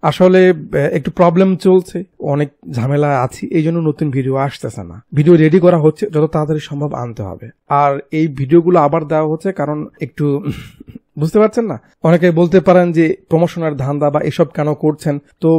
আসলে একটু প্রবলেম চলছে, অনেক ঝামেলা আছি, এই জন্য নতুন ভিডিও আসতেছে না। ভিডিও রেডি করা হচ্ছে, যত তাড়াতাড়ি সম্ভব আনতে হবে। আর এই ভিডিওগুলো আবার দেওয়া হচ্ছে কারণ একটু বুঝতে পারছেন না, অনেকে বলতে পারেন যে প্রমোশনের ধান্দা বা এসব কেন করছেন। তো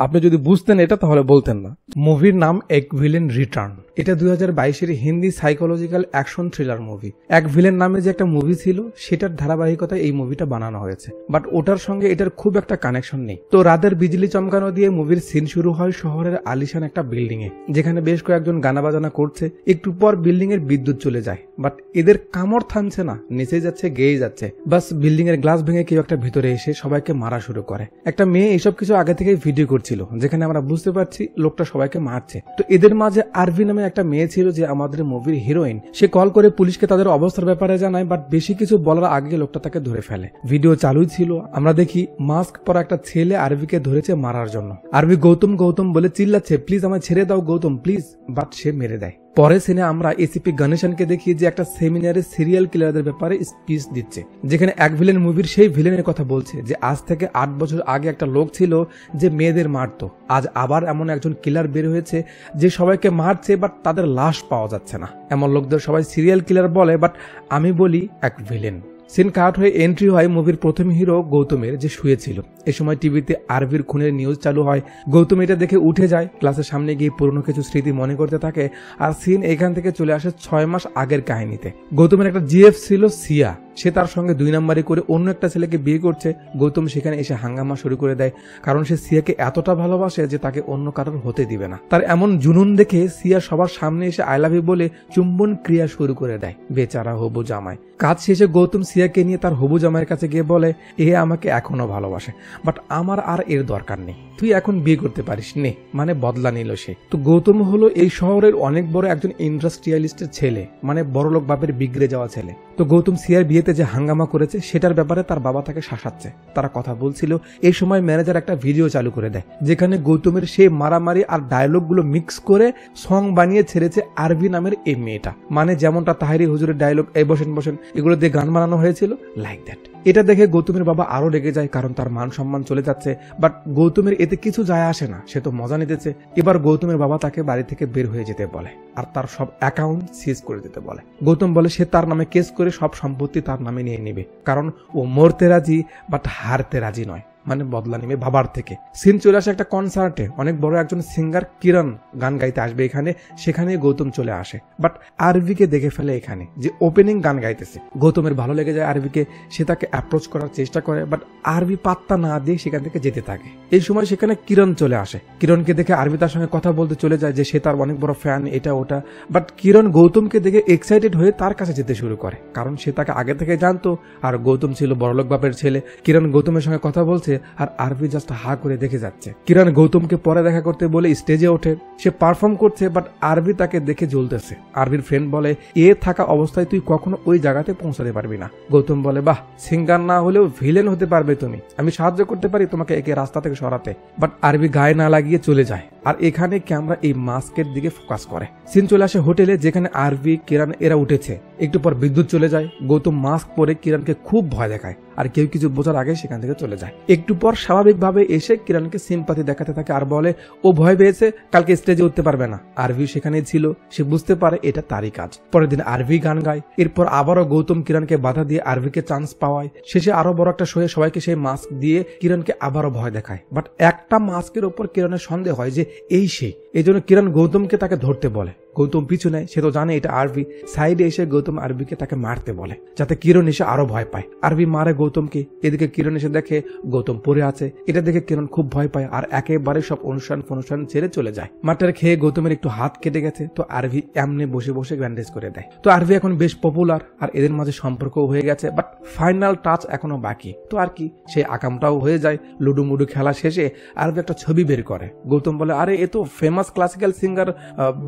আপনি যদি বুঝতেন এটা তাহলে বলতেন না। মুভির নাম এক ভিলেন রিটার্ন। এটা 2022-এর Hindi psychological action thriller movie. Ek Villain নামে যে একটা মুভি ছিল সেটার ধারাবাহিকতায় এই মুভিটা বানানো হয়েছে, বাট ওটার সঙ্গে এটার খুব একটা কানেকশন নেই। তো রাতের বিজলি চমকানো দিয়ে মুভির সিন শুরু হয় শহরের আলিশান একটা বিল্ডিং এ, যেখানে বেশ কয়েকজন গানা বাজানা করছে। একটু পর বিল্ডিং এর বিদ্যুৎ চলে যায়, বাট এদের কামড় থামছে না, নিচে যাচ্ছে, গেয়ে যাচ্ছে। বাস বিল্ডিং এর গ্লাস ভেঙে কেউ একটা ভিতরে এসে সবাইকে মারা শুরু করে। একটা মেয়ে এইসব কিছু আগে থেকে ভিডিও করছিল, যেখানে আমরা বুঝতে পারছি লোকটা সবাইকে মারছে। তো এদের মাঝে আরভি নামে একটা মেয়ে ছিল যে আমাদের মুভির হিরোইন। সে কল করে পুলিশকে তাদের অবস্থার ব্যাপারে জানায়, বাট বেশি কিছু বলার আগে লোকটা তাকে ধরে ফেলে। ভিডিও চালুই ছিল, আমরা দেখি মাস্ক পরা একটা ছেলে আরভিকে ধরেছে মারার জন্য। আরভি গৌতম গৌতম বলে চিল্লাচ্ছে, প্লিজ আমায় ছেড়ে দাও গৌতম প্লিজ, বাট সে মেরে দেয়। পরে সিনে আমরা এসিপি গণেশনকে দেখি যে একটা সেমিনারে সিরিয়াল কিলারদের ব্যাপারে স্পিচ দিচ্ছে, যেখানে এক ভিলেন মুভির সেই ভিলেনের কথা বলছে যে আজ থেকে 8 বছর আগে একটা লোক ছিল যে মেয়েদের মারতো। আজ আবার এমন একজন কিলার বের হয়েছে যে সবাইকে মারছে, বাট তাদের লাশ পাওয়া যাচ্ছে না। এমন লোকদের সবাই সিরিয়াল কিলার বলে, বাট আমি বলি এক ভিলেন। সিন কাট হয়ে এন্ট্রি হয় মুভির প্রথম হিরো গৌতমের, যে শুয়েছিল। এ সময় টিভিতে আরভির খুনের নিউজ চালু হয়। গৌতম এটা দেখে উঠে যায়, ক্লাসের সামনে গিয়ে পুরনো কিছু স্মৃতি মনে করতে থাকে। আর সিন এখান থেকে চলে আসে 6 মাস আগের কাহিনীতে। গৌতমের একটা জিএফ ছিল সিয়া, সে তার সঙ্গে 2 নাম্বারি করে অন্য একটা ছেলেকে বিয়ে করছে। গৌতম সেখানে এসে হাঙ্গামা শুরু করে দেয়, কারণ সে সিয়াকে এতটা ভালোবাসে যে তাকে অন্য কারোর হতে দিবে না। তার এমন জুনুন দেখে সিয়া সবার সামনে এসে আই লাভ ইউ বলে চুম্বন ক্রিয়া শুরু করে দেয়। বেচারা হবু জামাই। কাজ শেষে গৌতম সিয়াকে নিয়ে তার হবু জামাইয়ের কাছে গিয়ে বলে, এ আমাকে এখনো ভালোবাসে, বাট আমার আর এর দরকার নেই, তুই এখন বিয়ে করতে পারিস নে। মানে বদলা নিল সে। তো গৌতম হলো এই শহরের অনেক বড় একজন ইন্ডাস্ট্রিয়ালিস্টের ছেলে, মানে বড়লোক বাপের বিগড়ে যাওয়া ছেলে। তো গৌতম সিয়ার বিয়েতে যে হাঙ্গামা করেছে সেটার ব্যাপারে তার বাবা তাকে শাসাচ্ছে। তারা কথা বলছিল, এই সময় ম্যানেজার একটা ভিডিও চালু করে দেয়, যেখানে গৌতমের সেই মারামারি আর ডায়লগগুলো মিক্স করে সং বানিয়ে ছেড়েছে আরভি নামের এই মেয়েটা। মানে যেমনটা তাহেরি হুজুরের ডায়লগ এই বসেন বসেন এগুলো দিয়ে গান বানানো হয়েছিল, লাইক দ্যাট। এটা দেখে গৌতমের বাবা আরো রেগে যায়, কারণ তার মান সম্মান চলে যাচ্ছে। বাট গৌতমের এতে কিছু যায় আসে না, সে তো মজা নিতেছে। এবার গৌতমের বাবা তাকে বাড়ি থেকে বের হয়ে যেতে বলে আর তার সব অ্যাকাউন্ট সিজ করে দিতে বলে। গৌতম বলে সে তার নামে কেস করে সব সম্পত্তি তার নামে নিয়ে নিবে, কারণ ও মরতে রাজি বাট হারতে রাজি নয়, মানে বদলা নিবে বাবার থেকে। সিন চলে আসে একটা কনসার্টে, অনেক বড় একজন সিঙ্গার কিরণ গান গাইতে আসবে এখানে। সেখানে গৌতম চলে আসে, বাট আরভিকে দেখে ফেলে এখানে যে ওপেনিং গান গাইতেছে। গৌতমের ভালো লেগে যায় আরভিকে, সে তাকে অ্যাপ্রোচ করার চেষ্টা করে, বাট আরভি পাত্তা না দিয়ে সেখান থেকে যেতে থাকে। এই সময় সেখানে কিরণ চলে আসে। কিরণকে দেখে আরভি তার সঙ্গে কথা বলতে চলে যায় যে সে তার অনেক বড় ফ্যান, এটা ওটা। বাট কিরণ গৌতমকে দেখে এক্সাইটেড হয়ে তার কাছে যেতে শুরু করে, কারণ সে তাকে আগে থেকে জানতো আর গৌতম ছিল বড়লোক বাপের ছেলে। কিরণ গৌতমের সঙ্গে কথা বলছে আর আরভি জাস্ট হা করে দেখে যাচ্ছে। কিরণ গৌতমকে পরে দেখা করতে বলে স্টেজে ওঠে, সে পারফর্ম করছে, বাট আরভি তাকে দেখে জ্বলতেছে। আরভির ফ্রেন্ড বলে, এ থাকা অবস্থায় তুই কখনো ওই জায়গাতে পৌঁছাতে পারবি না। গৌতম বলে, বাহ, সিঙ্গার না হলেও ভিলেন হতে পারবে তুমি, আমি সাহায্য করতে পারি তোমাকে একে রাস্তা থেকে সরাতে। বাট আরভি গায়ে না লাগিয়ে চলে যায়। আর এখানে ক্যামেরা এই মাস্কের দিকে ফোকাস করে। সিন চলে আসে হোটেলে, যেখানে আরভি কিরণ এরা উঠেছে। একটু পর বিদ্যুৎ চলে যায়। গৌতম মাস্ক পরে কিরণকে খুব ভয় দেখায়, আর কেউ কিছু বোঝার আগে সেখান থেকে চলে যায়। একটু পর স্বাভাবিকভাবে এসে কিরণকে সিম্পাথি দেখাতে থাকে আর বলে ও ভয় পেয়েছে, কালকে স্টেজে উঠতে পারবে না। আরভি সেখানে ছিল, সে বুঝতে পারে এটা তারই কাজ। পরের দিন আরভি গান গায়। এরপর আবারও গৌতম কিরণকে বাধা দিয়ে আরভিকে চান্স পাওয়ায়। শেষে আরো বড় একটা শোয়ে সবাইকে সেই মাস্ক দিয়ে কিরণকে আবারও ভয় দেখায়। বাট একটা মাস্কের উপর কিরণের সন্দেহ হয় যে এই সে, এই জন্য কিরণ গৌতমকে তাকে ধরতে বলে। গৌতম পিছু নেয়, সে তো জানে এটা আরভি। সাইডে এসে গৌতম আরভিকে তাকে মারতে বলে, যাতে কিরণ এসে আরো ভয় পায়। আরভি মারে গৌতমকে। এদিকে কিরণ এসে দেখে গৌতম পড়ে আছে। এটা দেখে কিরণ খুব ভয় পায় আর একেবারে সব অনুষ্ঠান ছেড়ে চলে যায়। মাটার খেয়ে গৌতমের একটু হাত কেটে গেছে, তো আরভি এমনি বসে বসে ব্যান্ডেজ করে দেয়। তো আরভি এখন বেশ পপুলার আর এদের মাঝে সম্পর্ক হয়ে গেছে, বাট ফাইনাল টাচ এখনো বাকি। তো আর কি, সেই আকামটাও হয়ে যায়। লুডু মুডু খেলা শেষে আরভি একটা ছবি বের করে। গৌতম বলে, আরে এ তো ফেমাস ক্লাসিক্যাল সিঙ্গার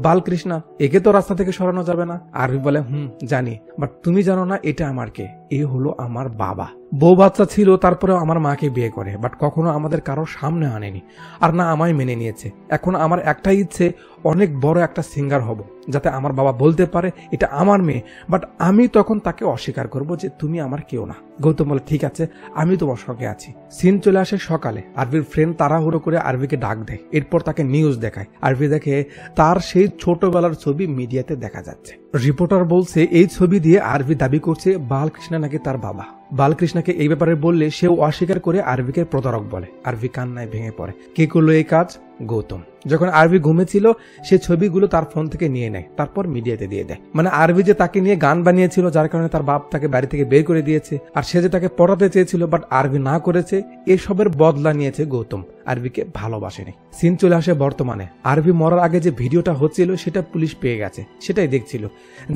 বালকৃষ্ণ, একে তো রাস্তা থেকে সরানো যাবে না। আরভি বলে, জানি, বাট তুমি জানো না এটা আমার কে। এ হলো আমার বাবা। বউ বাচ্চা ছিল, তারপরেও আমার মাকে বিয়ে করে, বাট কখনো আমাদের কারোর সামনে আনেনি, আর না আমায় মেনে নিয়েছে। এখন আমার একটাই ইচ্ছে, অনেক বড় একটা সিঙ্গার হব, যাতে আমার বাবা বলতে পারে এটা আমার মেয়ে। বাট আমি তখন তাকে অস্বীকার করব যে তুমি আমার কেউ না। গৌতম বলে ঠিক আছে, আমি তোমার সঙ্গে আছি। সিন চলে আসে সকালে। আরভির ফ্রেন্ড তাড়াহুড়ো করে আরভিকে ডাক দেয়, এরপর তাকে নিউজ দেখায়। আরভি দেখে তার সেই ছোটবেলার ছবি মিডিয়াতে দেখা যাচ্ছে। রিপোর্টার বলছে এই ছবি দিয়ে আরভি দাবি করছে বালকৃষ্ণা নাকি তার বাবা। বালকৃষ্ণাকে এই ব্যাপারে বললে সেও অস্বীকার করে আরভিকে প্রতারক বলে। আরভি কান্নায় ভেঙে পড়ে। কে করলো এই কাজ? গৌতম। যখন আরভি ঘুমেছিল সে ছবিগুলো তার ফোন থেকে নিয়ে নেয়, তারপর মিডিয়াতে দিয়ে দেয়। মানে আরভি যে তাকে নিয়ে গান বানিয়েছিল, যার কারণে তার বাপ তাকে বাড়ি থেকে বের করে দিয়েছে, আর সে যে তাকে পড়াতে চেয়েছিল বাট আরভি না করেছে, এসবের বদলা নিয়েছে গৌতম। আরভিকে ভালোবাসেনি। সিন চলে আসে বর্তমানে। আরভি মরার আগে যে ভিডিওটা হচ্ছিল সেটা পুলিশ পেয়ে গেছে, সেটাই দেখছিল,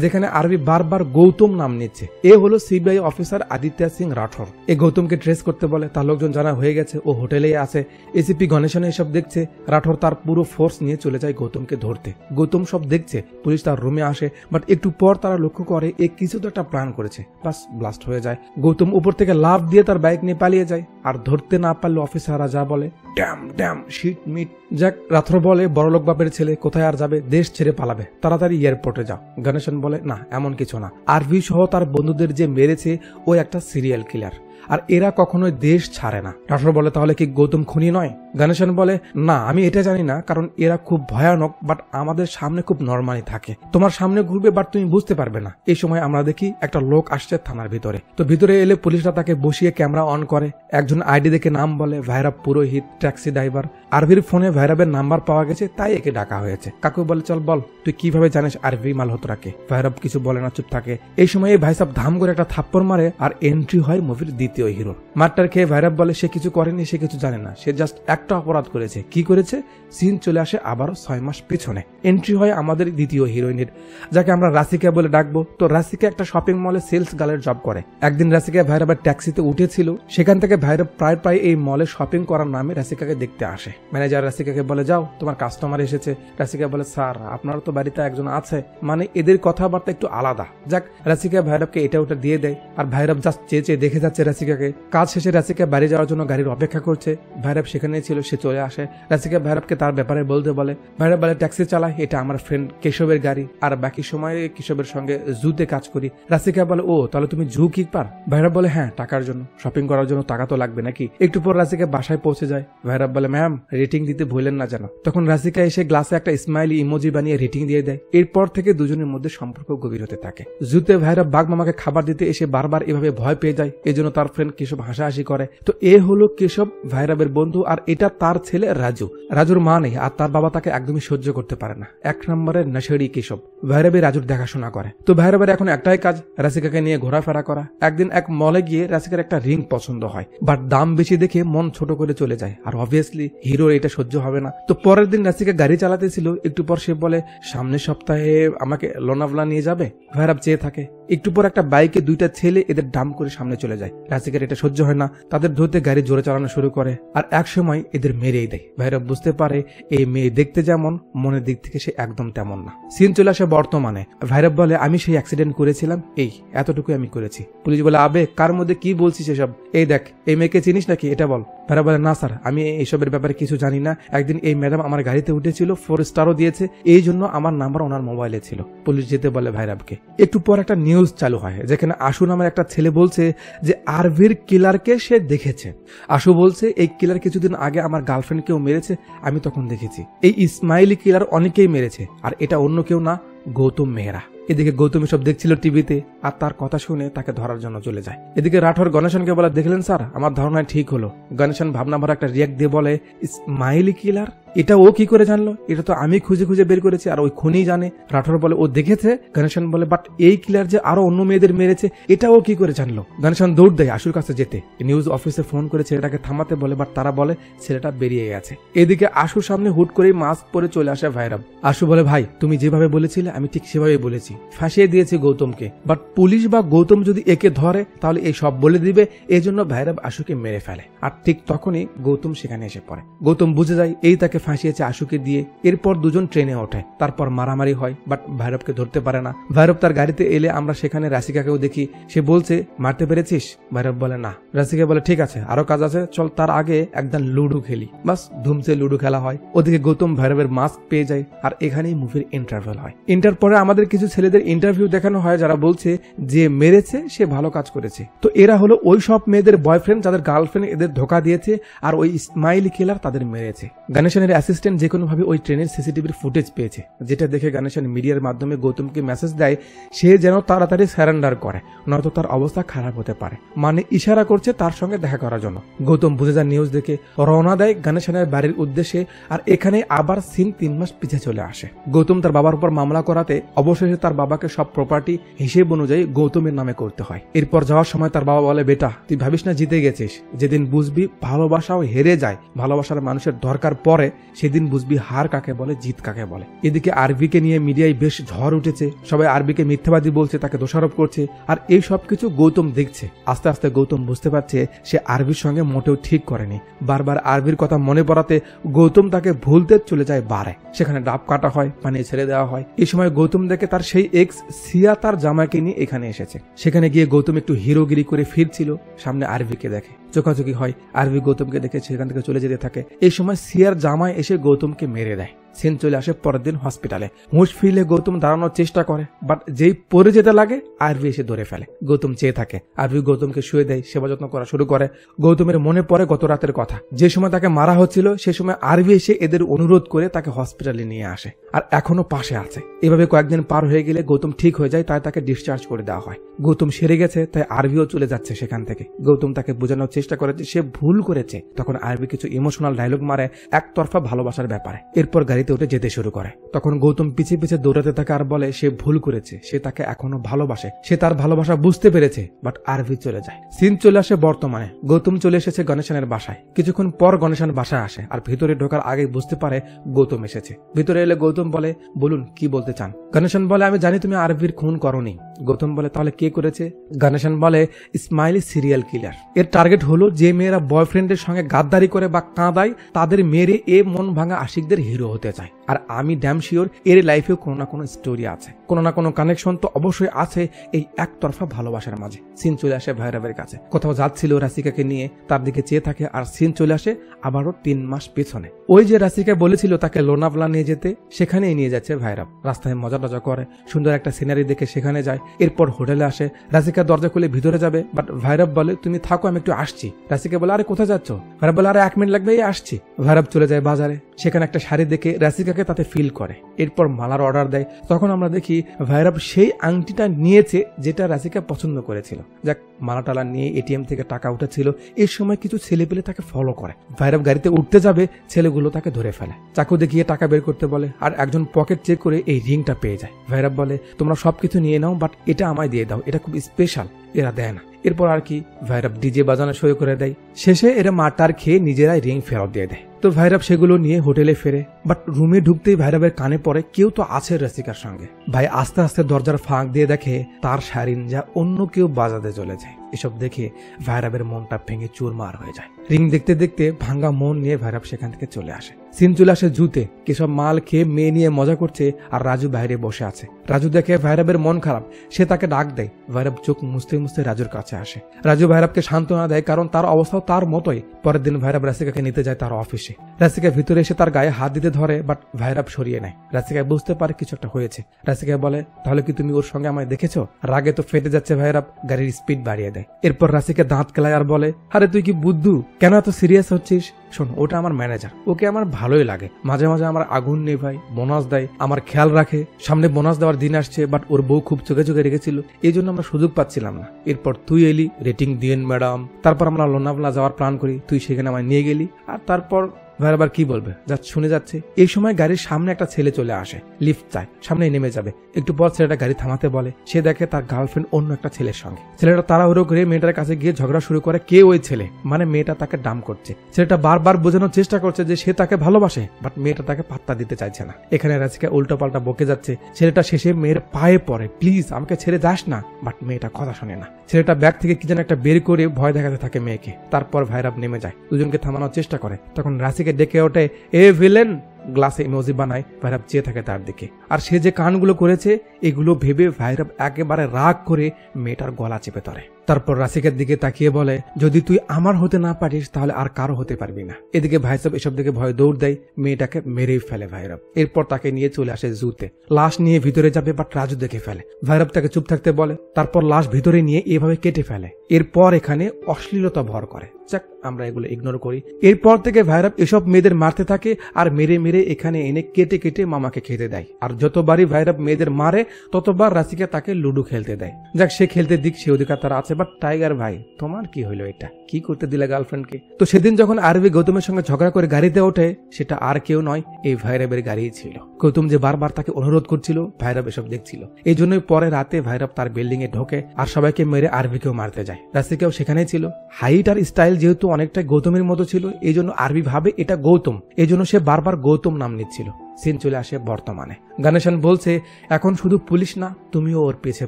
যেখানে আরভি বারবার গৌতম নাম নিচ্ছে। এ হলো সিবিআই অফিসার আদিত্য সিং রাঠোর। এ গৌতমকে ট্রেস করতে বলে, তার লোকজন জানা হয়ে গেছে, ও হোটেলেই আছে। এসিপি গণেশন এসব দেখছে। রাঠোর তার পুরো ফোর্স নিয়ে চলে যায় গৌতমকে ধরতে। গৌতম সব দেখছে। পুলিশ তার রুমে আসে, বাট একটু পর তারা লক্ষ্য করে এ কিছু তো একটা প্ল্যান করেছে, বাস ব্লাস্ট হয়ে যায়। গৌতম উপর থেকে লাফ দিয়ে তার বাইক নিয়ে পালিয়ে যায়, আর ধরতে না পারলে অফিসাররা যা বলে ড্যাম ড্যাম শিট মিট। যাক, রাঠোর বলে বড়লোক বাপের ছেলে কোথায় আর যাবে, দেশ ছেড়ে পালাবে, তাড়াতাড়ি এয়ারপোর্টে যাও। গণেশন বলে না, এমন কিছু না, আরভি সহ তার বন্ধুদের যে মেরেছে ও একটা সিরিয়াল কিলার, আর এরা কখনোই দেশ ছাড়ে না। রাঠোর বলে তাহলে কি গৌতম খুনি নয়? গণেশন বলে না, আমি এটা জানি না, কারণ এরা খুব ভয়ানক, বাট আমাদের সামনে খুব নর্মালি থাকে। তোমার সামনে ঘুরবে বাট তুমি বুঝতে পারবে না। এই সময় আমরা দেখি একটা লোক আসছে থানার ভিতরে। তো ভিতরে এলে পুলিশরা তাকে বসিয়ে ক্যামেরা অন করে। একজন আইডি দেখে নাম বলে ভৈরব পুরোহিত, ট্যাক্সি ড্রাইভার। আরভির ফোনে ভৈরবের নাম্বার পাওয়া গেছে, তাই একে ডাকা হয়েছে। কাকু বলে চল বল, তুই কিভাবে জানিস আরভি মালহোত্রাকে? ভৈরব কিছু বলে না, চুপ থাকে। এই সময় ভাই সাহেব ধাম করে একটা থাপ্পড় মারে, আর এন্ট্রি হয় মুভির দ্বিতীয় হিরো। মারটার খেয়ে ভৈরব বলে সে কিছু করেনি, সে কিছু জানে না, সে জাস্ট একটা অপরাধ করেছে। কি করেছে? সিন চলে আসে আবারও 6 মাস পিছনে। এন্ট্রি হয় আমাদের দ্বিতীয় হিরোইনের, যাকে আমরা রাসিকা বলে ডাকবো। তো রাসিকা একটা শপিং মলে সেলস গার্লের জব করে। একদিন রাসিকা ভৈরবের ট্যাক্সিতে উঠেছিল, সেখান থেকে ভৈরব প্রায় এই মলে শপিং করার নামে রাসিকাকে দেখতে আসে। ম্যানেজার রাসিকাকে বলে যাও, তোমার কাস্টমার এসেছে। রাসিকা বলে স্যার, আপনার তো বাড়িতে একজন আছে। মানে এদের কথাবার্তা একটু আলাদা। যাক, রাসিকা ভৈরবকে এটা ওটা দিয়ে দেয়, আর ভৈরব জাস্ট চেয়ে দেখে যাচ্ছে রাসিকাকে। কাজ শেষে রাসিকা বাড়ি যাওয়ার জন্য গাড়ির অপেক্ষা করছে। ভৈরব সেখানে ছিল, সে চলে আসে। রাসিকা ভৈরবকে তার ব্যাপারে বলতে বলে। ভৈরব বলে ট্যাক্সি চালায়, এটা আমার ফ্রেন্ড কেশবের গাড়ি, আর বাকি সময় কেশবের সঙ্গে জুতে কাজ করি। রাসিকা বলে ও তাহলে তুমি জু কিপার? ভৈরব বলে হ্যাঁ, টাকার জন্য, শপিং করার জন্য টাকা তো লাগবে নাকি। একটু পর রাসিকা বাসায় পৌঁছে যায়। ভৈরব বলে ম্যাম, রেটিং দিতে ভুলেন না যেন। তখন রাসিকা এসে গ্লাসে একটা স্মাইলি ইমোজি বানিয়ে রেটিং দিয়ে দেয়। এরপর থেকে দুজনের মধ্যে সম্পর্ক গভীর হতে থাকে। জুতে ভৈরব বাঘ মামাকে খাবার দিতে এসে বারবার এভাবে ভয় পেয়ে যায়, এজন্য তার ফ্রেন্ড কেশব হাসাহাসি করে। তো এ হলো কেশব, ভৈরবের বন্ধু, আর এটা তার ছেলে রাজু। রাজুর মা নেই, আর তার বাবা তাকে একদমই সহ্য করতে পারে না। 1 নম্বরের নেশাড়ি কেশব। ভৈরবে রাজুর দেখাশোনা করে। তো ভৈরবের এখন একটাই কাজ, রাসিকাকে নিয়ে ঘোরাফেরা করা। একদিন এক মলে গিয়ে রাসিকার একটা রিং পছন্দ হয়, বাট দাম বেশি দেখে মন ছোট করে চলে যায়, আর অবভিয়াসলি হিরোর এটা সহ্য হবে না। তো পরের দিন রাসিকা গাড়ি চালাতেছিল, একটু পর সে বলে সামনের সপ্তাহে আমাকে লোনাভলা নিয়ে যাবে? ভৈরব চেয়ে থাকে। একটু পর একটা বাইকে 2টা ছেলে এদের ডাম করে সামনে চলে যায়। রাসিকার এটা সহ্য হয় না, তাদের ধরতে গাড়ি জোরে চালানো শুরু করে, আর এক সময় এদের মেরেই দেয়। ভৈরব বুঝতে পারে এই মেয়ে দেখতে যেমন, মনের দিক থেকে সে একদম তেমন না। সিন চলে আসে বর্তমানে। ভৈরব বলে আমি সেই অ্যাক্সিডেন্ট করেছিলাম, এই এতটুকু আমি করেছি। পুলিশ বলে আবে কার মধ্যে কি বলছিস এসব? এই দেখ, এই মেয়েকে চিনিস নাকি, এটা বল। ভৈরব বলে না স্যার, আমি এইসবের ব্যাপারে কিছু জানি না। একদিন এই ম্যাডাম আমার গাড়িতে উঠেছিল, 4 স্টারও দিয়েছে, এই জন্য আমার নাম্বার ওনার মোবাইলে ছিল। পুলিশ যেতে বলে ভৈরবকে। একটু পর একটা নিউজ চালু হয়, যেখানে আশু নামের একটা ছেলে বলছে যে আরভির কিলারকে সে দেখেছে। আশু বলছে এই কিলার কিছুদিন আগে আমার গার্লফ্রেন্ডকেও মেরেছে, আমি তখন দেখেছি। এই ইসমাইলি কিলার অনেকেই মেরেছে, আর এটা অন্য কেউ না, গৌতম মেহরা। এদিকে গৌতম সব দেখছিল টিভিতে, আর তার কথা শুনে তাকে ধরার জন্য চলে যায়। এদিকে রাঠোর গণেশনকে বলে দেখলেন স্যার, আমার ধারণায় ঠিক হলো। গণেশন ভাবনা ভরা একটা রিয়াক্ট দিয়ে বলে ইসমাইলি কিলার, এটা ও কি করে জানলো? এটা তো আমি খুঁজে খুঁজে বের করেছি, আর ওই খুনি জানে। রাঠোর বলে ও দেখেছে। গণেশন বলে বাট এই কিলার যে আরো অন্য মেয়েদের মেরেছে, এটা ও কি করে জানলো? গণেশন দৌড় দেয় আশুর কাছে যেতে। নিউজ অফিসে ফোন করে ছেলেটাকে থামাতে বলে, বাট তারা বলে ছেলেটা বেরিয়ে গেছে। এদিকে আশুর সামনে হুট করেই মাস্ক পরে চলে আসে ভৈরব। আশু বলে ভাই, তুমি যেভাবে বলেছিলে আমি ঠিক সেভাবে বলেছি, ফাঁসিয়ে দিয়েছি গৌতমকে, বাট পুলিশ বা গৌতম যদি একে ধরে তাহলে এই সব বলে দিবে, এই জন্য ভৈরব আশুকে মেরে ফেলে। আর ঠিক তখনই গৌতম সেখানে এসে পড়ে। গৌতম বুঝে যায় এই তাকে ফাঁসিয়েছে আশুকে দিয়ে। এরপর দুজন ট্রেনে ওঠে, তারপর মারামারি হয়, বাট ভৈরবকে ধরতে পারে না। ভৈরব তার গাড়িতে এলে আমরা সেখানে রাশিকাকেও দেখি। সে বলছে, মারতে পেরেছিস? ভৈরব বলে না। রাশিকা বলে, ঠিক আছে, আরো কাজ আছে, চল তার আগে একদম লুডো খেলি। বাস ধুমসে লুডো খেলা হয়। ওদিকে গৌতম ভৈরবের মাস্ক পেয়ে যায়, আর এখানেই মুভির ইন্টারভেল হয়। ইন্টার পরে আমাদের কিছু ছেলেদের ইন্টারভিউ দেখানো হয়, যারা বলছে যে মেরেছে সে ভালো কাজ করেছে। তো এরা হলো ওই সব মেয়েদের বয়ফ্রেন্ড যাদের গার্লফ্রেন্ড এদের ধোকা দিয়েছে, আর ওই স্মাইলি কিলার তাদের মেরেছে। গণেশনের অ্যাসিস্ট্যান্ট যে কোনো ভাবে ওই ট্রেনের সিসিটিভির ফুটেজ পেয়েছে, যেটা দেখে গণেশন মিডিয়ার মাধ্যমে গৌতমকে মেসেজ দেয় সে যেন তাড়াতাড়ি সারেন্ডার করে, নয়তো তার অবস্থা খারাপ হতে পারে। মানে ইশারা করছে তার সঙ্গে দেখা করার জন্য। গৌতম বুঝে যায় নিউজ দেখে রওনা দেয় গণেশনের বাড়ির উদ্দেশ্যে। আর এখানে আবার সিন 3 মাস পিছিয়ে চলে আসে। গৌতম তার বাবার উপর মামলা করাতে অবশেষে তার বাবাকে সব প্রপার্টি হিসেব অনুযায়ী গৌতমের নামে করতে হয়। এরপর যাওয়ার সময় তার বাবা বলে, বেটা তুই ভাবিস না জিতে গেছিস, যেদিন বুঝবি ভালোবাসাও হেরে যায়, ভালোবাসার মানুষের দরকার পড়ে, সেদিন বুঝবি হার কাকে বলে, জিত কাকে বলে। এদিকে আরভিকে নিয়ে মিডিয়ায় বেশ ঝড় উঠেছে। সবাই আরভিকে মিথ্যাবাদী বলছে, তাকে দোষারোপ করছে। আর এই সব কিছু গৌতম দেখছে। আস্তে আস্তে গৌতম বুঝতে পারছে সে আরভির সঙ্গে মোটেও ঠিক করেনি। বারবার আরভির কথা মনে পড়াতে গৌতম তাকে ভুলতে চলে যায় বারে। সেখানে ডাব কাটা হয়, পানি ছেড়ে দেওয়া হয়। এই সময় গৌতম দেখে তার সেই এক্স সিয়া তার জামাইকে নিয়ে এখানে এসেছে। সেখানে গিয়ে গৌতম একটু হিরোগিরি করে ফিরছিল, সামনে আরভিকে দেখে, চোখাচোখি হয়। আরভি গৌতমকে দেখে সেখান থেকে চলে যেতে থাকে। এই সময় সিয়ার জামাই এসে গৌতমকে মেরে দেয়। সিন চলে আসে পরের দিন হসপিটালে। হুঁশ ফিরলে গৌতম দাঁড়ানোর চেষ্টা করে, বাট যেই পড়ে যেতে লাগে আরভি এসে ধরে ফেলে। গৌতম চেয়ে থাকে। আরভি গৌতমকে শুয়ে দেয়, সেবা যত্ন করা শুরু করে। গৌতমের মনে পড়ে গত রাতের কথা, যে সময় তাকে মারা হচ্ছিল সে সময় আরভি এসে এদের অনুরোধ করে তাকে হসপিটালে নিয়ে আসে, আর এখনো পাশে আছে। এভাবে কয়েকদিন পার হয়ে গেলে গৌতম ঠিক হয়ে যায়, তাই তাকে ডিসচার্জ করে দেওয়া হয়। গৌতম সেরে গেছে, তাই আরভিও চলে যাচ্ছে সেখান থেকে। গৌতম তাকে বোঝানোর চেষ্টা করে যে সে ভুল করেছে। তখন আরভি কিছু ইমোশনাল ডায়লগ মারে একতরফা ভালোবাসার ব্যাপারে। এরপর গাড়িতে উঠে যেতে শুরু করে। তখন গৌতম পিছিয়ে পিছিয়ে দৌড়াতে থাকে আর বলে সে ভুল করেছে, সে তাকে এখনো ভালোবাসে, সে তার ভালোবাসা বুঝতে পেরেছে। বাট আরভি চলে যায়। সিন চলে আসে বর্তমানে। গৌতম চলে এসেছে গণেশনের বাসায়। কিছুক্ষণ পর গণেশন বাসায় আসে, আর ভিতরে ঢোকার আগে বুঝতে পারে গৌতম এসেছে। ভিতরে এলে গৌতম বলে, বলুন কি বলতে চান? গণেশন বলে, আমি জানি তুমি আরভির খুন করনি। গৌতম বলে, তাহলে কে করেছে? গণেশন বলে, স্মাইলি সিরিয়াল কিলার। এর টার্গেট হলো যে মেয়েরা বয়ফ্রেন্ডের সঙ্গে গাদ্দারি করে বা কাঁদায়, তাদের মেরে এ মন ভাঙা আশিকদের হিরো হতে চায়। আর আমি ড্যাম শিওর এর লাইফেও কোনো না কোনো স্টোরি আছে, কোনো না কোনো কানেকশন তো অবশ্যই আছে এই একতরফা ভালোবাসার মাঝে। সিন চলে আসে ভৈরবের কাছে। কোথাও যাচ্ছিল রাশিকাকে নিয়ে, তার দিকে চেয়ে থাকে। আর সিন চলে আসে আবারও 3 মাস পেছনে। ওই যে রাশিকা বলেছিল তাকে লোনাভলা নিয়ে যেতে, সেখানেই নিয়ে যাচ্ছে ভৈরব। রাস্তায় মজা টজা করে, সুন্দর একটা সিনারি দেখে সেখানে যায়। এরপর হোটেলে আসে। রাশিকা দরজা খুলে ভিতরে যাবে, বাট ভৈরব বলে, তুমি থাকো, আমি একটু আসছি। রাশিকা বলে, আরে কোথায় যাচ্ছ? ভৈরব বলে, আরে 1 মিনিট লাগবে, আসছি। ভৈরব চলে যায় বাজারে। সেখানে একটা শাড়ি দেখে রাশিকাকে তাতে ফিল করে। এরপর মালার অর্ডার দেয়। তখন আমরা দেখি ভৈরব সেই আংটিটা নিয়েছে যেটা রাশিকা পছন্দ করেছিল। যাক, মালা টালা নিয়ে এটিএম থেকে টাকা উঠেছিল। এই সময় কিছু ছেলে পেলে তাকে ফলো করে। ভৈরব গাড়িতে উঠতে যাবে, ছেলেগুলো তাকে ধরে ফেলে, চাকু দেখিয়ে টাকা বের করতে বলে। আর একজন পকেট চেক করে এই রিংটা পেয়ে যায়। ভৈরব বলে, তোমরা সবকিছু নিয়ে নাও, বাট এটা আমায় দিয়ে দাও, এটা খুব স্পেশাল। এরা দেয় না। এরপর আর কি, ভৈরব ডিজে বাজানো শুরু করে দেয়। শেষে এরা মাটার খেয়ে নিজেরাই রিং ফেরত দিয়ে দেয়। তো ভৈরব সেগুলো নিয়ে হোটেলে ফেরে। বাট রুমে ঢুকতেই ভৈরবের কানে পড়ে কেউ তো আছে রাশিকার সঙ্গে। ভাই আস্তে আস্তে দরজার ফাঁক দিয়ে দেখে তার শাড়িন যা অন্য কেউ বাজাতে চলে যায়। এসব দেখে ভৈরবের মনটা ভেঙে চুরমার হয়ে যায়। রিং দেখতে দেখতে ভাঙ্গা মন নিয়ে ভৈরব সেখান থেকে চলে আসে। সিন চলে আসে জুতে। কিসব মাল খেয়ে মেয়ে নিয়ে মজা করছে, আর রাজু বাইরে বসে আছে। রাজু দেখে ভৈরবের মন খারাপ, সে তাকে ডাক দেয়। ভৈরব চোখ মুছতে মুছতে রাজুর কাছে আসে। রাজু ভৈরবকে সান্ত্বনা দেয়, কারণ তার অবস্থাও তার মতোই। পরের দিন ভৈরব রাশিকাকে নিতে যায় তার অফিসে। রাশিকা ভিতরে এসে তার গায়ে হাত দিতে ধরে, বাট ভৈরব সরিয়ে নেয়। রাশিকা বুঝতে পারে কিছু একটা হয়েছে। রাশিকা বলে, তাহলে কি তুমি ওর সঙ্গে আমায় দেখেছো? রাগে তো ফেটে যাচ্ছে ভৈরব, গাড়ির স্পিড বাড়িয়ে দেয়। এরপর রাশিকা দাঁত কেলায় আর বলে, আরে তুই কি বুদ্ধু, কেন এত সিরিয়াস হচ্ছিস? শোন, ওটা আমার ম্যানেজার, ওকে আমার ভালোই লাগে। মাঝে মাঝে আমার আগুন নেই ভাই, বোনাস দেয়, আমার খেয়াল রাখে। সামনে বোনাস দেওয়ার দিন আসছে, বাট ওর বউ খুব চোখে চোখে রেখেছিল, এই জন্য আমরা সুযোগ পাচ্ছিলাম না। এরপর তুই এলি, রেটিং দিয়েন ম্যাডাম। তারপর আমরা লোনাভলা যাওয়ার প্ল্যান করি, তুই সেখানে আমায় নিয়ে গেলি। আর তারপর ভৈরব কি বলবে, যা শুনে যাচ্ছে। এই সময় গাড়ির সামনে একটা ছেলে চলে আসে, লিফট চায়, সামনে নেমে যাবে। একটু পর ছেলেটা গাড়ি থামাতে বলে। সে দেখে তার গার্লফ্রেন্ড অন্য একটা ছেলের সঙ্গে। ছেলেটা তাড়াহুড়ো করে মেয়েটার কাছে গিয়ে ঝগড়া শুরু করে। কে ওই ছেলে? মানে মেয়েটা তাকে ডাম করছে। ছেলেটা বারবার বোঝানোর চেষ্টা করছে যে সে তাকে ভালোবাসে, বাট মেয়েটা তাকে পাত্তা দিতে চাইছে না। এখানে রাশিকা উল্টো পাল্টা বকে যাচ্ছে। ছেলেটা শেষে মেয়ের পায়ে পড়ে, প্লিজ আমাকে ছেড়ে যাস না, বাট মেয়েটা কথা শোনে না। ছেলেটা ব্যাগ থেকে কি যেন একটা বের করে ভয় দেখাতে থাকে মেয়েকে। তারপর ভৈরব নেমে যায়, দুজনকে থামানোর চেষ্টা করে। তখন রাশিকা থেকে ডেকে ওঠে, এ ভিলেন, গ্লাসে ইমোজি বানায়। ভাইরাব চেয়ে থাকে তার দিকে। আর সে যে কাণ্ডগুলো করেছে এগুলো ভেবে ভাইরাব একেবারে রাগ করে মেয়েটার গলা চেপে ধরে। তারপর রাসিকার দিকে তাকিয়ে বলে, যদি তুই আমার হতে না পারিস তাহলে আর কারো হতে পারবি না। এদিকে ভাইসাব এসব দিকে ভয় দৌড় দেয়, মেয়েটাকে মেরেই ফেলে ভাইরাব। এরপর তাকে নিয়ে চলে আসে জুতে। লাশ নিয়ে ভিতরে যাবে, বাট রাজু দেখে ফেলে। ভাইরাব তাকে চুপ থাকতে বলে, তারপর লাশ ভিতরে নিয়ে এভাবে কেটে ফেলে। এরপর এখানে অশ্লীলতা ভর করে। যাক, আমরা এগুলো ইগনোর করি। এরপর থেকে ভাইরাব এসব মেয়েদের মারতে থাকে আর মেরে মেরে এখানে এনে কেটে কেটে মামাকে খেতে দেয়। আর যতবারই ভাইরাব মেয়েদের মারে ততবার রাসিকা তাকে লুডো খেলতে দেয়। যাক, সে খেলতে দিক, সে অধিকার তার আছে। বাট টাইগার ভাই, তোমার কি হইলো? এটা কি করতে দিলে গার্লফ্রেন্ডকে? তো সেদিন যখন আরবি গৌতমের সঙ্গে ঝগড়া করে গাড়িতে ওঠে, সেটা আর কেউ নয়, এই ভাইরাবের গাড়িই ছিল। গৌতম যে বারবার তাকে অনুরোধ করছিল, ভাইরাব এসব দেখছিল। এই জন্যই পরে রাতে ভাইরাব তার বিল্ডিং এ ঢোকে আর সবাইকে মেরে আরবিকেও মারতে যায়। রাসিকাও সেখানেই ছিল। হাইট আর স্টাইল যেহেতু অনেকটা গৌতমের মতো ছিল, এই জন্য আরবি ভাবে এটা গৌতম, এই জন্য সে বারবার গৌতম নাম নিচ্ছিল। সিন চলে আসে বর্তমানে। গণেশন বলছে, এখন শুধু পুলিশ না, তুমিও ওর পেছে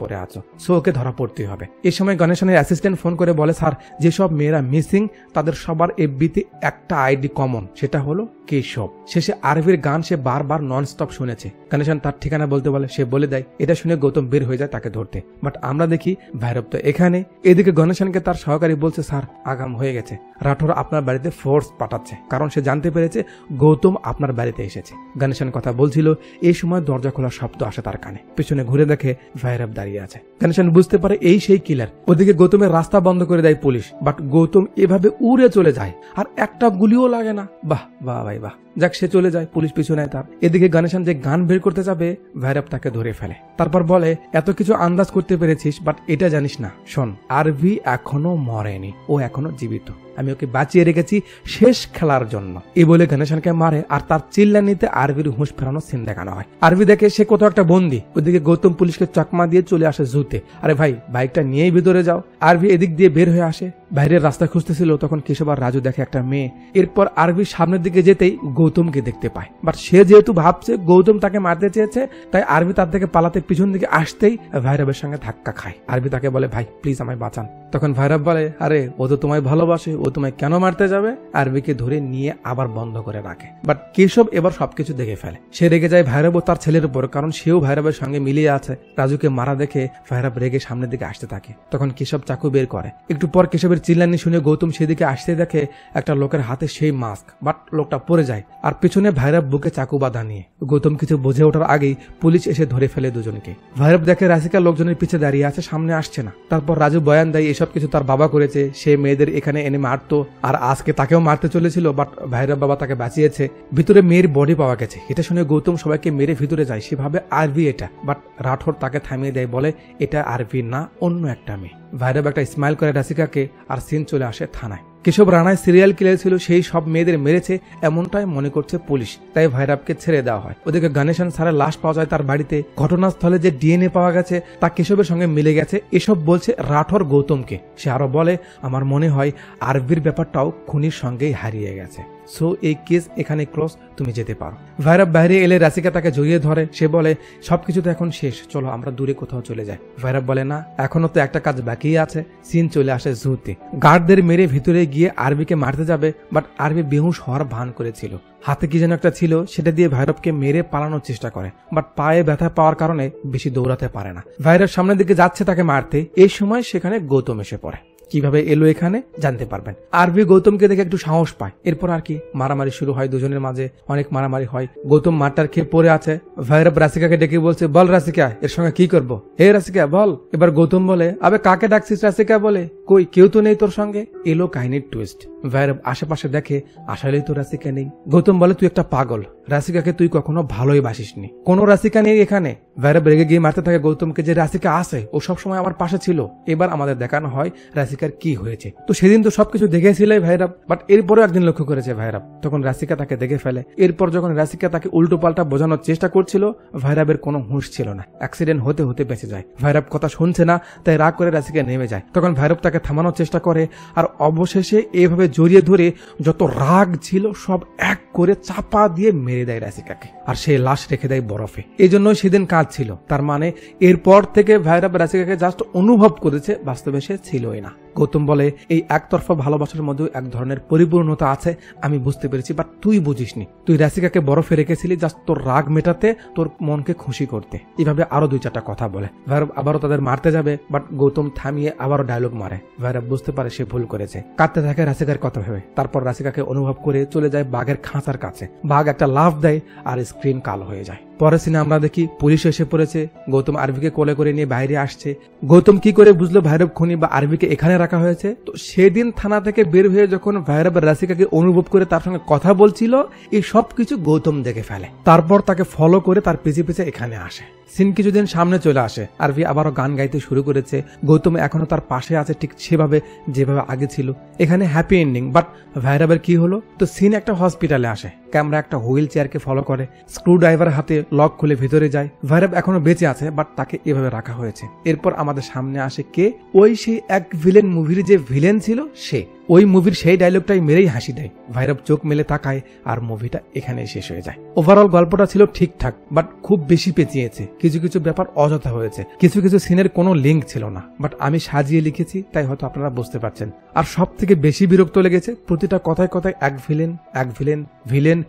পড়ে আছো, সো ওকে ধরা পড়তে হবে। এই সময় গণেশনের অ্যাসিস্ট্যান্ট ফোন করে বলে, স্যার, যেসব মেয়েরা মিসিং তাদের সবার এফবিতে একটা আইডি কমন, সেটা হলো কেশব। শেষে আরবির গান সে বারবার নন স্টপ শুনেছে। গণেশন তার ঠিকানা বলতে বলে, সে বলে দেয়। এটা শুনে গৌতম বের হয়ে যায় তাকে ধরতে। বাট আমরা দেখি ভাইরব তো এখানে। এদিকে গণেশনকে তার সহকারী বলছে, স্যার, আগাম হয়ে গেছে, রাঠোর আপনার বাড়িতে ফোর্স পাঠাচ্ছে, কারণ সে জানতে পেরেছে গৌতম আপনার বাড়িতে এসেছে। গণেশন কথা বলছিল, এই সময় দরজা খোলার শব্দ আসে তার কানে। পিছনে ঘুরে দেখে ভাইরাব দাঁড়িয়ে আছে। গণেশন বুঝতে পারে এই সেই কিলার। ওদিকে গৌতমের রাস্তা বন্ধ করে দেয় পুলিশ, বাট গৌতম এভাবে উড়ে চলে যায় আর একটা গুলিও লাগে না। বাহ বাহ ভাই বাহ। যাক, সে চলে যায়, পুলিশ পিছু নেয় তার। এদিকে গণেশন যে গান বের করতে যাবে, ভাইরাব তাকে ধরে ফেলে। তারপর বলে, এত কিছু আন্দাজ করতে পেরেছিস, বাট এটা জানিস না, শোন, আরভি এখনো মরেনি, ও এখনো জীবিত। আমি ওকে বাঁচিয়ে রেখেছি শেষ খেলার জন্য। এই বলে গণেশনকে মারে আর তার চিল্লানিতে আরভির হুঁশ ফেরানো সিন দেখানো হয়। আরভি দেখে সে কোথাও একটা বন্দি। ওদিকে গৌতম পুলিশকে চকমা দিয়ে চলে আসে জুতে। আরে ভাই, বাইকটা নিয়েই ভিতরে যাও। আরভি এদিক দিয়ে বের হয়ে আসে। বাইরের রাস্তা খুঁজতেছিল, তখন কেশব আর রাজু দেখে একটা মেয়ে। এরপর আরভি সামনের দিকে যেতেই গৌতমকে দেখতে পায়। বাট সে যেহেতু ভাবছে গৌতম তাকে মারতে চেয়েছে, তাই আরভি তার থেকে পালাতে পিছন দিকে আসতেই ভাইরাবের সঙ্গে ধাক্কা খায়। আরভি তাকে বলে, ভাই প্লিজ আমায় বাঁচান। তখন ভাইরাব বলে, আরে ও তো তোমায় ভালোবাসে, ও তোমায় কেন মারতে যাবে? আরবিকে ধরে নিয়ে আবার বন্ধ করে রাখে। বাট কেশব এবার সবকিছু দেখে ফেলে। সে রেগে যায় ভাইরাব ও তার ছেলের উপর, কারণ সেও ভাইরাবের সঙ্গে মিলিয়ে আছে। রাজুকে মারা দেখে ভাইরাব রেগে সামনের দিকে আসতে থাকে। তখন কেশব চাকু বের করে। একটু পর কেশবের চিল্লানি শুনে গৌতম সেদিকে আসতে দেখে একটা লোকের হাতে সেই মাস্ক, বাট লোকটা পড়ে যায় আর পেছনে ভাইরাব বুকে চাকু বাঁধা নিয়ে। গৌতম কিছু বুঝে ওঠার আগেই পুলিশ এসে ধরে ফেলে দুজনকে। ভাইরাব দেখে রাসিকা লোকজনের পিছে দাঁড়িয়ে আছে, সামনে আসছে না। তারপর রাজু বয়ান দেয় এসব কিছু তার বাবা করেছে, সে মেয়েদের এখানে এনে মারতো আর আজকে তাকেও মারতে চলেছিল, বাট ভাইরাব বাবা তাকে বাঁচিয়েছে। ভিতরে মেয়ের বডি পাওয়া গেছে। এটা শুনে গৌতম সবাইকে মেরে ভিতরে যায়, সেভাবে আরভি এটা। বাট রাঠোর তাকে থামিয়ে দেয়, বলে এটা আরভি না, অন্য একটা মেয়ে। ভাইরাব একটা স্মাইল করে রাসিকাকে আর সিন চলে আসে থানায়। কেশব রানায় সিরিয়াল কিলার ছিল, সেই সব মেয়েদের মেরেছে এমনটাই মনে করছে পুলিশ, তাই ভাইরাবকে ছেড়ে দেওয়া হয়। ওদিকে গণেশন স্যারের লাশ পাওয়া যায় তার বাড়িতে। ঘটনাস্থলে যে ডিএনএ পাওয়া গেছে তা কেশবের সঙ্গে মিলে গেছে। এসব বলছে রাঠোর গৌতমকে। সে আরো বলে, আমার মনে হয় আরবির ব্যাপারটাও খুনির সঙ্গেই হারিয়ে গেছে, সো এই কেস এখানে ক্লোজ, তুমি যেতে পারো। ভাইরাব বাইরে এলে রাসিকা তাকে জড়িয়ে ধরে। সে বলে, সবকিছু তো এখন শেষ, চলো আমরা দূরে কোথাও চলে যাই। ভাইরাব বলে, না, এখনো তো একটা কাজ বাকি আছে। সিন চলে আসে জুতে। গার্ডদের মেরে ভিতরে গিয়ে আরবিকে মারতে যাবে, বাট আরবি বেহুশ হওয়ার ভান করেছিল। হাতে কি যেন একটা ছিল, সেটা দিয়ে ভাইরাবকে মেরে পালানোর চেষ্টা করে, বাট পায়ে ব্যথা পাওয়ার কারণে বেশি দৌড়াতে পারে না। ভাইরাব সামনের দিকে যাচ্ছে তাকে মারতে, এই সময় সেখানে গৌতম এসে পড়ে। কিভাবে এলো এখানে জানতে পারবেন। আরবি গৌতমকে দেখে একটু সাহস পায়। এরপর আর কি, মারামারি শুরু হয়, দুজনের মাঝে অনেক মারামারি হয়। গৌতম মারটার খেয়ে পড়ে আছে। ভাইরাব রাসিকাকে ডেকে বলছে, বল রাসিকা, এর সঙ্গে কি করবো? হে রাসিকা বল। এবার গৌতম বলে, আবে কাকে ডাকছিস রাসিকা? বলে, কই কেউ তো নেই তোর সঙ্গে। এলো কাহিনীর টুইস্ট। ভাইরাব আশেপাশে দেখে আসলেই তো রাসিকা নেই। গৌতম বলে, তুই একটা পাগল, রাসিকাকে তুই কখনো ভালোই বাসিসনি, কোনো রাসিকা নেই এখানে। ভাইরাব রেগে গিয়ে মারতে থাকে গৌতমকে, যে রাসিকা আছে, ও সবসময় আমার পাশে ছিল। এবার আমাদের দেখানো হয় রাসিকার কি হয়েছে। তো সেদিন তো সবকিছু দেখেছিল ভাইরাব, বাট এরপরেও একদিন লক্ষ্য করেছে ভাইরাব, তখন রাসিকা তাকে দেখে ফেলে। এরপর যখন রাসিকা তাকে উল্টো পাল্টা বোঝানোর চেষ্টা করছিল, ভাইরাবের কোনো হুঁশ ছিল না। অ্যাক্সিডেন্ট হতে হতে বেঁচে যায়। ভাইরাব কথা শুনছে না, তাই রাগ করে রাসিকা নেমে যায়। তখন ভাইরাব তাকে থামানোর চেষ্টা করে আর অবশেষে এভাবে জড়িয়ে ধরে যত রাগ ছিল সব এক করে চাপা দিয়ে মেরে দেয় রাসিকাকে, আর সে লাশ রেখে দেয় বরফে। এই জন্যই সেদিন কাজ ছিল। তার মানে এরপর থেকে ভাইরাব রাসিকাকে জাস্ট অনুভব করেছে, বাস্তবে সে ছিলই না। গৌতম বলে এই একতরফা ভালোবাসার মধ্যে এক ধরনের পরিপূর্ণতা আছে, আমি বুঝতে পেরেছি, বাট তুই বুঝিসনি। তুই রাশিকাকে বরফে রেখেছিলি জাস্ট তোর রাগ মেটাতে, তোর মনকে খুশি করতে। এইভাবে আরো 2-4টা কথা বলে। ভৈরব আবারও তাদের মারতে যাবে, বাট গৌতম থামিয়ে আবারও ডায়লগ মারে। ভৈরব বুঝতে পারে সে ভুল করেছে, কাঁদতে থাকে রাশিকার কথা ভেবে। তারপর রাশিকাকে অনুভব করে চলে যায় বাঘের খাঁচার কাছে। বাঘ একটা লাফ দেয় আর স্ক্রিন কালো হয়ে যায়। পরের সিনে আমরা দেখি পুলিশ এসে পড়েছে, গৌতম আরভিকে কোলে করে নিয়ে বাইরে আসছে। গৌতম কি করে বুঝলো ভৈরব খুনি বা আরভিকে এখানে রাখা হয়েছে? তো সেদিন থানা থেকে বের হয়ে যখন ভৈরব রাশিকাকে অনুভব করে তার সঙ্গে কথা বলছিল, এই সবকিছু গৌতম দেখে ফেলে। তারপর তাকে ফলো করে তার পিছে পিছে এখানে আসে। সিন কিছুদিন সামনে চলে আসে, আরভি আবারও গান গাইতে শুরু করেছে। গৌতম এখনো তার পাশে আছে ঠিক সেভাবে যেভাবে আগে ছিল। এখানে হ্যাপি এন্ডিং, বাট ভৈরবের কি হলো? তো সিন একটা হসপিটালে আসে, ক্যামেরা একটা হুইল চেয়ারকে ফলো করে, স্ক্রু ড্রাইভার হাতে লক খুলে ভিতরে যায়। ভৈরব এখনো বেঁচে আছে, বাট তাকে এভাবে রাখা হয়েছে। এরপর আমাদের সামনে আসে কে? ওই সেই এক ভিলেন মুভির যে ভিলেন ছিল সে। ওই মুভির সেই ডায়লগটাই মেরেই হাসি দেয়। ভৈরব চোখ মেলে তাকায় আর মুভিটা এখানেই শেষ হয়ে যায়। ওভারঅল গল্পটা ছিল ঠিকঠাক, বাট খুব বেশি পেঁচিয়েছে। কিছু কিছু ব্যাপার অযথা হয়েছে, কিছু কিছু সিনের কোনো লিঙ্ক ছিল না, বাট আমি সাজিয়ে লিখেছি তাই হয়তো আপনারা বুঝতে পারছেন। আর সব থেকে বেশি বিরক্ত লেগেছে প্রতিটা কথায় কথায় এক ভিলেন, এক ভিলেন, ভিলেন,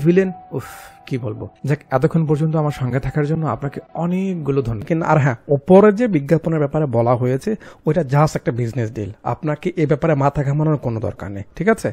ভিলেন। উফ, কি বলবো। যাক, এতক্ষণ পর্যন্ত আমার সঙ্গে থাকার জন্য আপনাকে অনেকগুলো ধন্যবাদ। আর হ্যাঁ, ওপরে যে বিজ্ঞাপনের ব্যাপারে বলা হয়েছে ওইটা জাস্ট একটা বিজনেস ডিল, আপনাকে এ ব্যাপারে মাথা ঘামানোর কোনো দরকার নেই, ঠিক আছে?